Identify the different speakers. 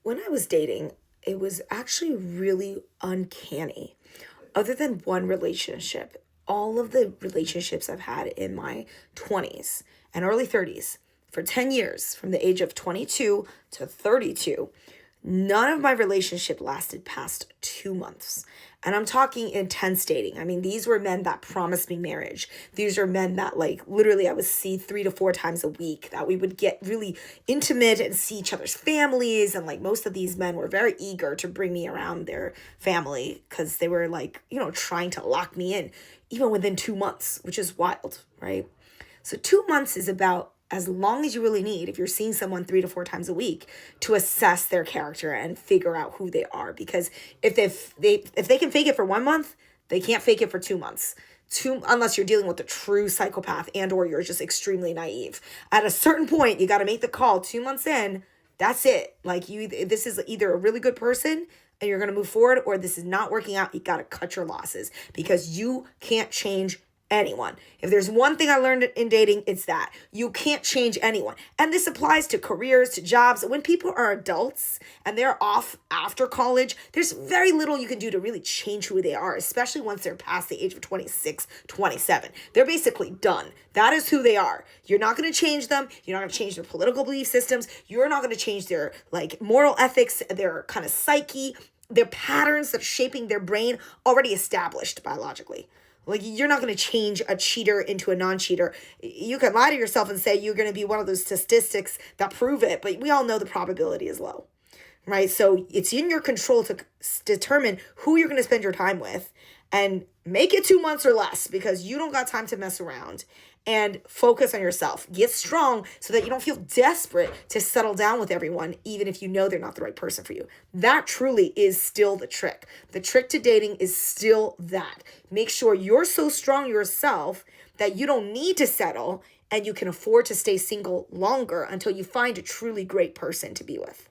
Speaker 1: when I was dating, it was actually really uncanny. Other than one relationship, all of the relationships I've had in my 20s and early 30s for 10 years, from the age of 22 to 32, none of my relationship lasted past 2 months. And I'm talking intense dating. I mean, these were men that promised me marriage. These are men that, like, literally I would see 3 to 4 times a week, that we would get really intimate and see each other's families. And, like, most of these men were very eager to bring me around their family because they were, like, trying to lock me in, even within 2 months, which is wild, right? So 2 months is about as long as you really need if you're seeing someone 3 to 4 times a week to assess their character and figure out who they are. Because if they can fake it for 1 month, they can't fake it for 2 months. Unless you're dealing with a true psychopath and or you're just extremely naive. At a certain point, you got to make the call. 2 months in, that's it. Like, this is either a really good person and you're going to move forward, or this is not working out. You got to cut your losses because you can't change anyone. If there's one thing I learned in dating, it's that you can't change anyone. And this applies to careers, to jobs. When people are adults and they're off after college, there's very little you can do to really change who they are, especially once they're past the age of 26, 27. They're basically done. That is who they are. You're not going to change them. You're not going to change their political belief systems. You're not going to change their, like, moral ethics, their kind of psyche, their patterns that are shaping their brain, already established biologically. Like, you're not going to change a cheater into a non-cheater. You can lie to yourself and say you're going to be one of those statistics that prove it, but we all know the probability is low, right? So it's in your control to determine who you're going to spend your time with and make it 2 months or less because you don't got time to mess around, and focus on yourself. Get strong so that you don't feel desperate to settle down with everyone, even if you know they're not the right person for you. That truly is still the trick. The trick to dating is still that. Make sure you're so strong yourself that you don't need to settle and you can afford to stay single longer until you find a truly great person to be with.